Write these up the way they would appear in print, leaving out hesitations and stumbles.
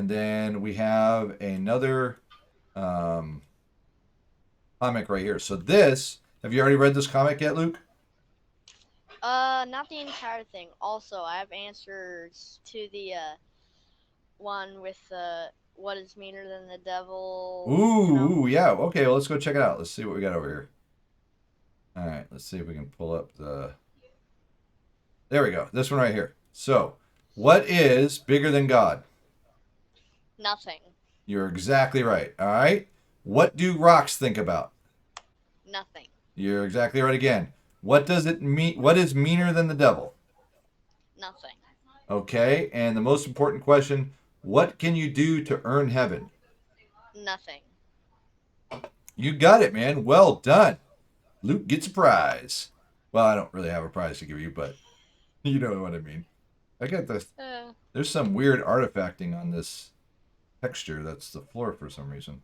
And then we have another comic right here. So this, have you already read this comic yet, Luke? Not the entire thing. Also, I have answers to the one with what is meaner than the devil. Ooh, yeah. Okay, well, let's go check it out. Let's see what we got over here. All right, let's see if we can pull up the. There we go. This one right here. So, what is bigger than God? Nothing. You're exactly right. All right. What do rocks think about? Nothing. You're exactly right again. What does it mean? What is meaner than the devil? Nothing. Okay. And the most important question, what can you do to earn heaven? Nothing. You got it, man. Well done. Luke gets a prize. Well, I don't really have a prize to give you, but you know what I mean. I got this. There's some weird artifacting on this texture. That's the floor for some reason.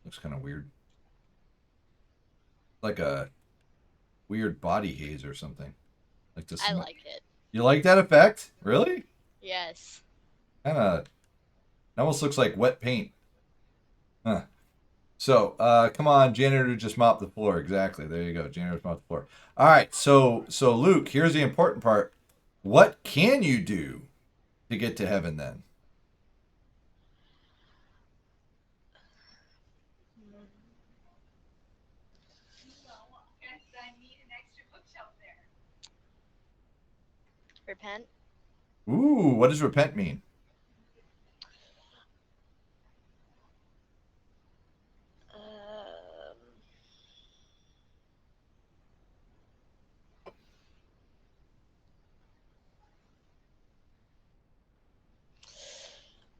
Looks kind of weird. Like a weird body haze or something. Like this. I like it. You like that effect? Really? Yes. Kind of. It almost looks like wet paint. Huh. So, come on, janitor, just mop the floor. Exactly. There you go. Janitor, just mop the floor. All right. So Luke, here's the important part. What can you do to get to heaven then? Repent. Ooh, what does repent mean? Um,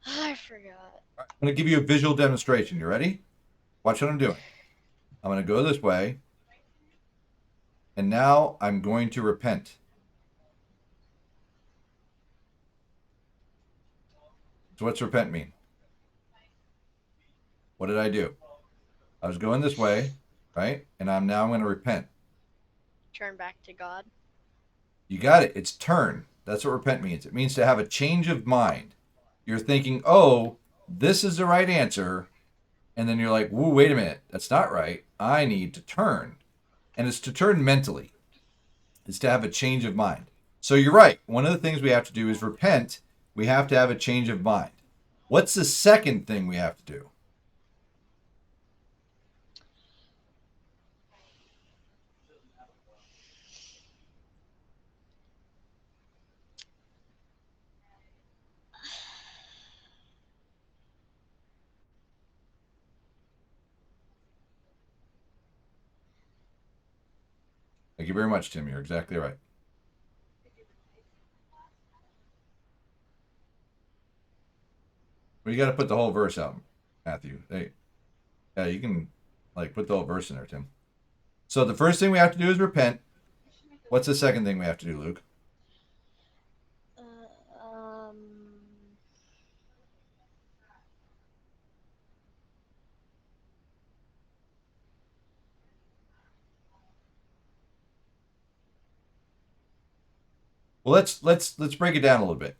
I forgot. I'm going to give you a visual demonstration. You ready? Watch what I'm doing. I'm going to go this way. And now I'm going to repent. So what's repent mean? What did I do? I was going this way, right? And I'm going to repent. Turn back to God. You got it. It's turn. That's what repent means. It means to have a change of mind. You're thinking, oh, this is the right answer. And then you're like, whoa, wait a minute. That's not right. I need to turn. And it's to turn mentally. It's to have a change of mind. So you're right. One of the things we have to do is repent. We have to have a change of mind. What's the second thing we have to do? Thank you very much, Tim. You're exactly right. Well, you got to put the whole verse out, Matthew. Hey, yeah, you can like put the whole verse in there, Tim. So the first thing we have to do is repent. What's the second thing we have to do, Luke? Uh, um. Well, let's break it down a little bit.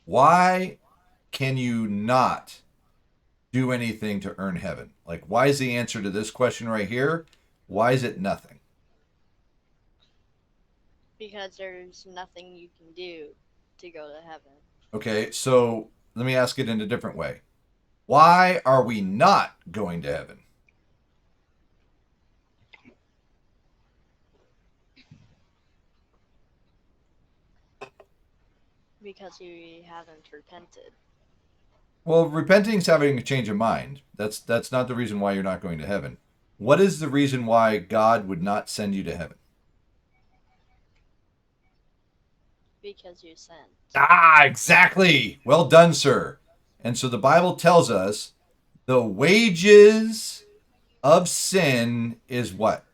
Why can you not do anything to earn heaven? Like, why is the answer to this question right here? Why is it nothing? Because there's nothing you can do to go to heaven. Okay, so let me ask it in a different way. Why are we not going to heaven? Because you haven't repented. Well, repenting is having a change of mind. That's not the reason why you're not going to heaven. What is the reason why God would not send you to heaven? Because you sinned. Ah, exactly. Well done, sir. And so the Bible tells us the wages of sin is what?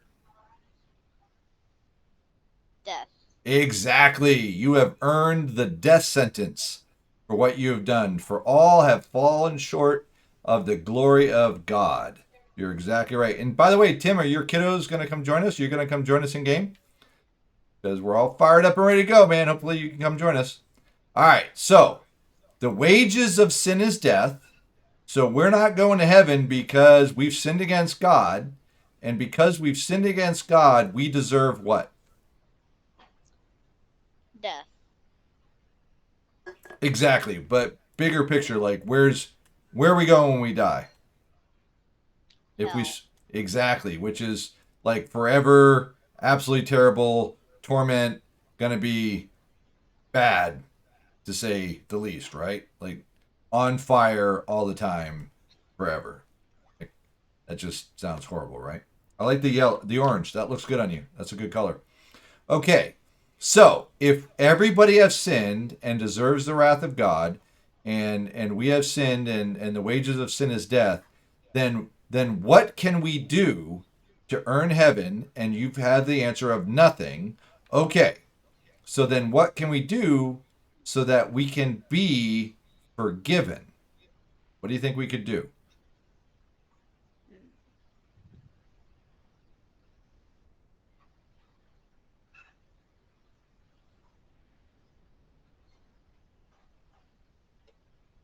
Death. Exactly. You have earned the death sentence for what you have done. For all have fallen short of the glory of God. You're exactly right. And by the way, Tim, are your kiddos going to come join us? You're going to come join us in game? Because we're all fired up and ready to go, man. Hopefully you can come join us. All right. So The wages of sin is death. So we're not going to heaven because we've sinned against God. And because we've sinned against God, we deserve what? Death. Exactly. But bigger picture, like where are we going when we die? If we Hell. exactly, which is like forever, absolutely terrible, torment, gonna be bad to say the least, right? Like on fire all the time, forever. Like, that just sounds horrible, right? I like the yellow, the orange. That looks good on you. That's a good color. Okay, so if everybody has sinned and deserves the wrath of God, and we have sinned and the wages of sin is death, then what can we do to earn heaven? And you've had the answer of nothing. Okay, so then what can we do so that we can be forgiven? What do you think we could do?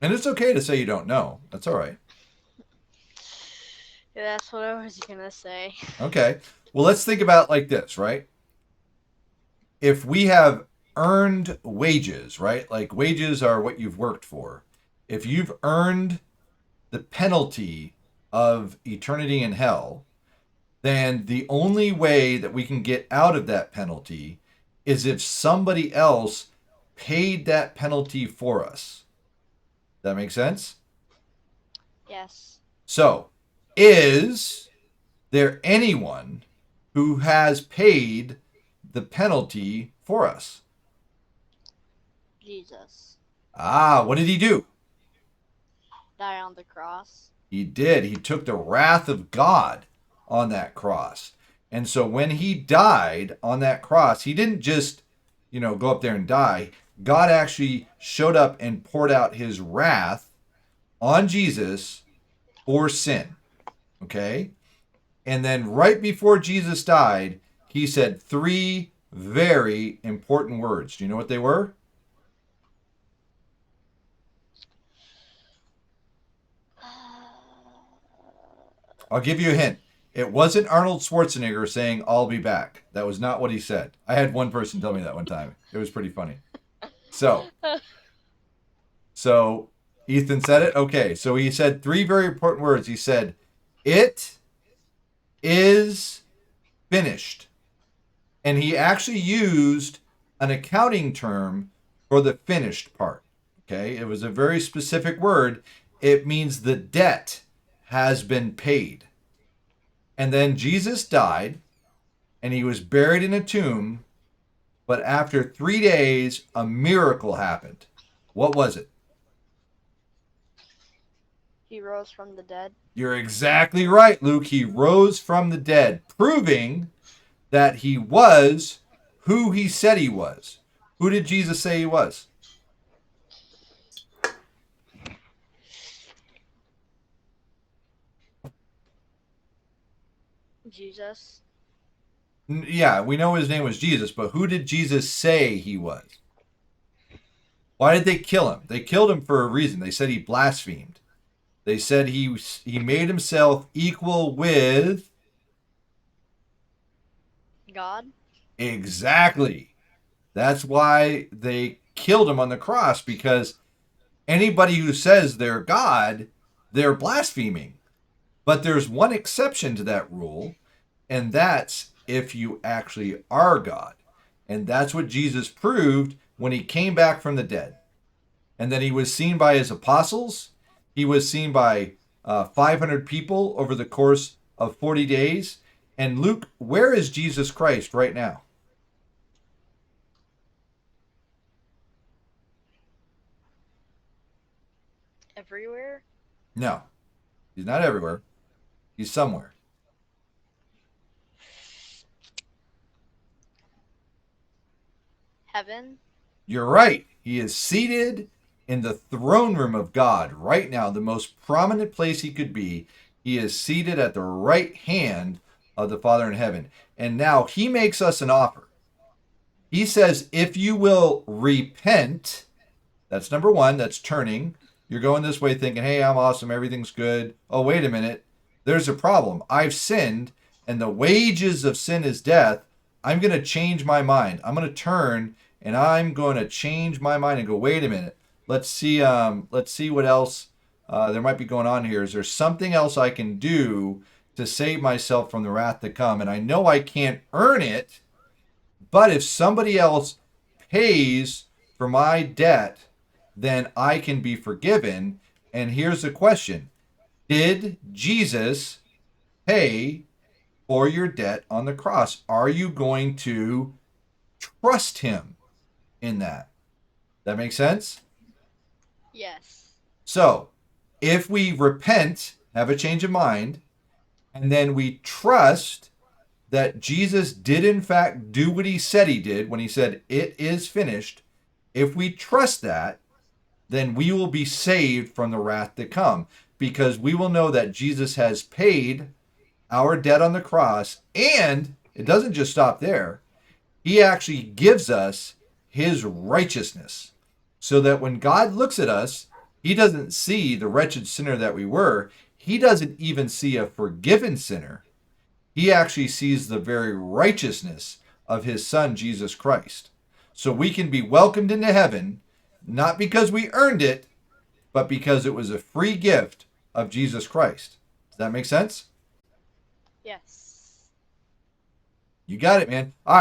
And it's okay to say you don't know. That's all right. Yeah, that's what I was gonna say. Okay. Well, let's think about like this, right? If we have earned wages, right? Like wages are what you've worked for. If you've earned the penalty of eternity in hell, then the only way that we can get out of that penalty is if somebody else paid that penalty for us. That makes sense? Yes. So, is there anyone who has paid the penalty for us? Jesus. Ah, what did he do? Die on the cross. He did. He took the wrath of God on that cross. And so when he died on that cross, he didn't just, go up there and die. God actually showed up and poured out his wrath on Jesus for sin. Okay? And then right before Jesus died, he said three very important words. Do you know what they were? I'll give you a hint. It wasn't Arnold Schwarzenegger saying, I'll be back. That was not what he said. I had one person tell me that one time. It was pretty funny. So, so Ethan said it. Okay. So he said three very important words. He said, it is finished. And he actually used an accounting term for the finished part. Okay. It was a very specific word. It means the debt has been paid. And then Jesus died and he was buried in a tomb. But after 3 days, a miracle happened. What was it? He rose from the dead. You're exactly right, Luke. He rose from the dead, proving that he was who he said he was. Who did Jesus say he was? Jesus. Yeah, we know his name was Jesus, but who did Jesus say he was? Why did they kill him? They killed him for a reason. They said he blasphemed. They said he made himself equal with God. exactly. That's why they killed him on the cross because anybody who says they're God, they're blaspheming. But there's one exception to that rule, and that's if you actually are God. And that's what Jesus proved when he came back from the dead. And then he was seen by his apostles. He was seen by 500 people over the course of 40 days. And Luke, where is Jesus Christ right now? Everywhere. No, he's not everywhere. He's somewhere. Heaven. You're right. He is seated in the throne room of God right now, the most prominent place he could be. He is seated at the right hand of the Father in heaven. And now he makes us an offer. He says, if you will repent That's number one. That's turning. You're going this way thinking, hey, I'm awesome. Everything's good. Oh, wait a minute. There's a problem. I've sinned, and the wages of sin is death. I'm going to change my mind. I'm going to turn, and I'm going to change my mind and go, wait a minute. Let's see. Let's see what else there might be going on here. Is there something else I can do to save myself from the wrath to come? And I know I can't earn it, but if somebody else pays for my debt, then I can be forgiven. And here's the question: did Jesus pay for your debt on the cross? Are you going to trust him in that? That makes sense? Yes. So, if we repent, have a change of mind, and then we trust that Jesus did in fact do what he said he did when he said, "It is finished," if we trust that, then we will be saved from the wrath to come, because we will know that Jesus has paid our debt on the cross, and it doesn't just stop there. He actually gives us his righteousness, so that when God looks at us, he doesn't see the wretched sinner that we were. He doesn't even see a forgiven sinner. He actually sees the very righteousness of his son, Jesus Christ. So we can be welcomed into heaven, not because we earned it, but because it was a free gift of Jesus Christ. Does that make sense? Yes. You got it, man. All right.